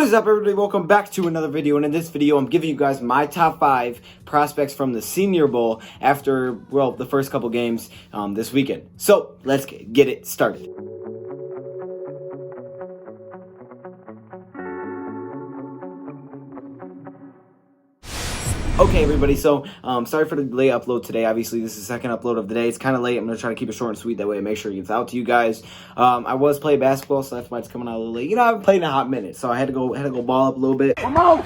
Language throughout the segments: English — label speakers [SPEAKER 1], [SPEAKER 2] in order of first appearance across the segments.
[SPEAKER 1] What is up, everybody? Welcome back to another video, and in this video I'm giving you guys my top 5 prospects from the Senior Bowl after, well, the first couple games this weekend. So let's get it started. Okay, everybody, so sorry for the late upload today. Obviously, this is the second upload of the day. It's kind of late. I'm going to try to keep it short and sweet. That way I make sure it gets out to you guys. I was playing basketball, so that's why it's coming out a little late. You know, I haven't played in a hot minute, so I had to go ball up a little bit. Come on!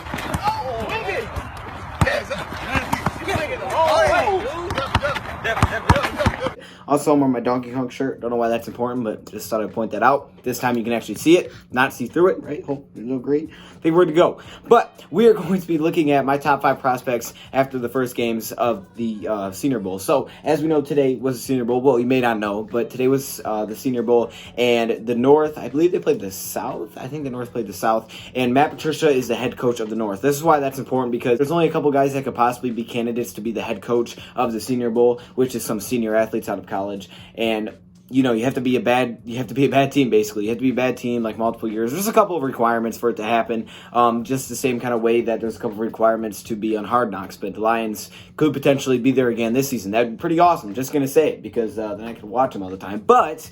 [SPEAKER 1] Also, I'm wearing my Donkey Kong shirt. Don't know why that's important, but just thought I'd point that out. This time you can actually see it, not see through it, right? Oh, there's no green. I think we're good to go. But we are going to be looking at my top 5 prospects after the first games of the Senior Bowl. So, as we know, today was the Senior Bowl. Well, you may not know, but today was the Senior Bowl. And the North, I believe they played the South. I think the North played the South. And Matt Patricia is the head coach of the North. This is why that's important, because there's only a couple guys that could possibly be candidates to be the head coach of the Senior Bowl, which is some senior athletes out of college. And you know, you have to be a bad team, basically. You have to be a bad team, like, multiple years. There's a couple of requirements for it to happen, just the same kind of way that there's a couple of requirements to be on Hard Knocks. But the Lions could potentially be there again this season. That'd be pretty awesome. Just going to say it, because then I could watch them all the time. But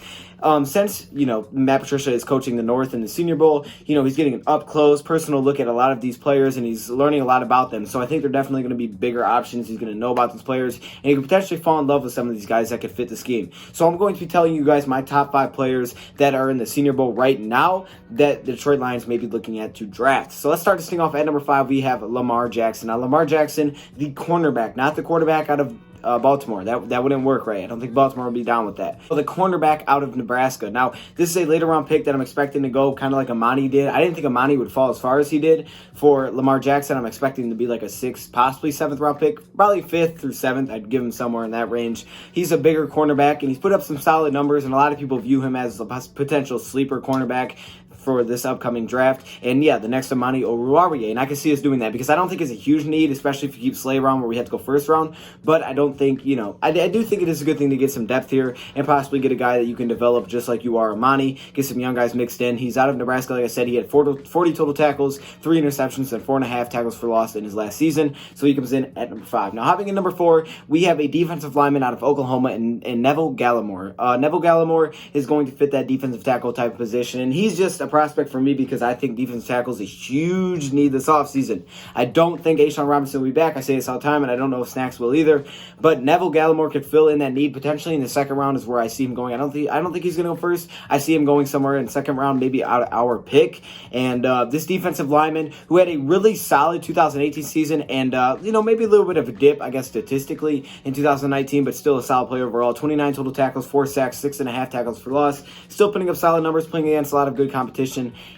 [SPEAKER 1] since, you know, Matt Patricia is coaching the North in the Senior Bowl, you know, he's getting an up-close, personal look at a lot of these players, and he's learning a lot about them. So I think they're definitely going to be bigger options. He's going to know about these players, and he could potentially fall in love with some of these guys that could fit the scheme. So I'm going to be telling you guys my top 5 players that are in the Senior Bowl right now that the Detroit Lions may be looking at to draft. So let's start this thing off at number 5. We have Lamar Jackson. Now, Lamar Jackson, the cornerback, not the quarterback out of Baltimore. That wouldn't work, right? I don't think Baltimore would be down with that. So the cornerback out of Nebraska. Now, this is a later round pick that I'm expecting to go kind of like Amani did. I didn't think Amani would fall as far as he did. For Lamar Jackson, I'm expecting to be like a 6th, possibly 7th round pick. Probably 5th through 7th. I'd give him somewhere in that range. He's a bigger cornerback, and he's put up some solid numbers, and a lot of people view him as a potential sleeper cornerback for this upcoming draft. And yeah, the next Amani Oruwariye. And I can see us doing that, because I don't think it's a huge need, especially if you keep Slay around where we have to go first round. But I don't think, you know, I do think it is a good thing to get some depth here and possibly get a guy that you can develop just like you are Amani. Get some young guys mixed in. He's out of Nebraska. Like I said, he had 40 total tackles, 3 interceptions, and 4.5 tackles for loss in his last season. So he comes in at number 5. Now, hopping in number 4, we have a defensive lineman out of Oklahoma and Neville Gallimore. Neville Gallimore is going to fit that defensive tackle type of position. And he's just a prospect for me, because I think defensive tackle is a huge need this offseason. I don't think A'Shawn Robinson will be back. I say this all the time, and I don't know if Snacks will either. But Neville Gallimore could fill in that need potentially in the second round is where I see him going. I don't think he's going to go first. I see him going somewhere in the second round, maybe out of our pick. And this defensive lineman who had a really solid 2018 season and, you know, maybe a little bit of a dip, I guess, statistically in 2019, but still a solid player overall. 29 total tackles, 4 sacks, 6.5 tackles for loss. Still putting up solid numbers, playing against a lot of good competition.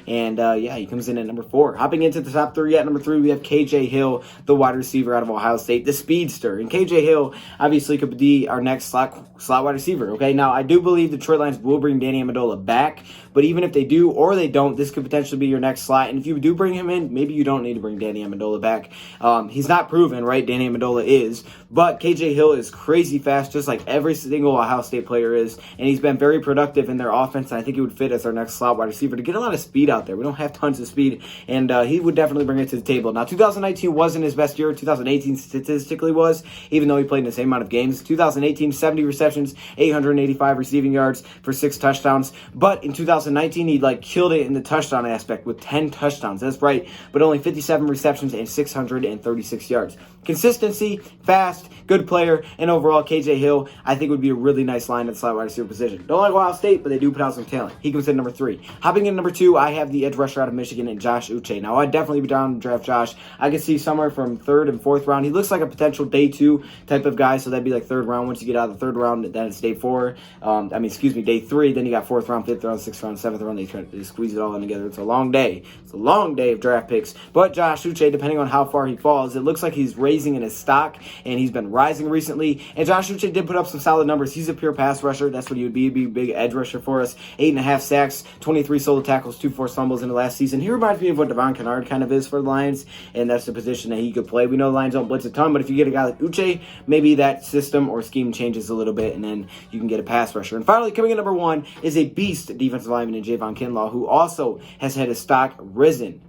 [SPEAKER 1] And, yeah, he comes in at number 4. Hopping into the top 3, at number 3, we have KJ Hill, the wide receiver out of Ohio State, the speedster. And KJ Hill obviously could be our next slot wide receiver, okay? Now, I do believe the Detroit Lions will bring Danny Amendola back, but even if they do or they don't, this could potentially be your next slot. And if you do bring him in, maybe you don't need to bring Danny Amendola back. He's not proven, right? Danny Amendola is, but KJ Hill is crazy fast, just like every single Ohio State player is, and he's been very productive in their offense, and I think he would fit as our next slot wide receiver to get a lot of speed out there. We don't have tons of speed, and he would definitely bring it to the table. Now, 2019 wasn't his best year. 2018 statistically was, even though he played in the same amount of games. 2018, 70 receptions, 885 receiving yards for 6 touchdowns. But in 2019, he killed it in the touchdown aspect with 10 touchdowns. That's right, but only 57 receptions and 636 yards. Consistency, fast, good player, and overall, KJ Hill, I think would be a really nice line at the slot wide receiver position. Don't like Ohio State, but they do put out some talent. He comes in number 3. Hopping in number 2, I have the edge rusher out of Michigan and Josh Uche. Now, I'd definitely be down to draft Josh. I could see somewhere from 3rd and 4th round. He looks like a potential day 2 type of guy, so that'd be like 3rd round. Once you get out of the 3rd round, then it's day 4. Day 3. Then you got 4th round, 5th round, 6th round, 7th round. They try to squeeze it all in together. It's a long day. It's a long day of draft picks. But Josh Uche, depending on how far he falls, it looks like he's raising in his stock, and he's been rising recently. And Josh Uche did put up some solid numbers. He's a pure pass rusher. That's what he would be. He'd be a big edge rusher for us. 8.5 sacks, 23 solo tackles tackles, 2 forced fumbles in the last season. He reminds me of what Devon Kennard kind of is for the Lions, and that's the position that he could play. We know the Lions don't blitz a ton, but if you get a guy like Uche, maybe that system or scheme changes a little bit, and then you can get a pass rusher. And finally, coming in number 1 is a beast defensive lineman in Javon Kinlaw, who also has had his stock risen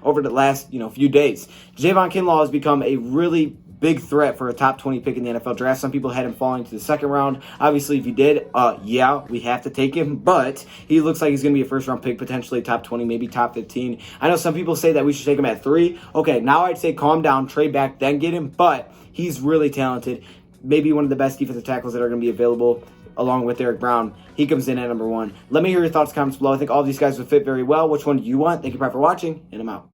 [SPEAKER 1] over the last few days. Javon Kinlaw has become a really big threat for a top 20 pick in the NFL draft. Some people had him falling to the second round. Obviously, if you did, yeah, we have to take him, but he looks like he's going to be a first round pick, potentially top 20, maybe top 15. I know some people say that we should take him at 3. Okay, now I'd say calm down, trade back, then get him, but he's really talented. Maybe one of the best defensive tackles that are going to be available, along with Eric Brown. He comes in at number 1. Let me hear your thoughts, comments below. I think all these guys would fit very well. Which one do you want? Thank you for watching, and I'm out.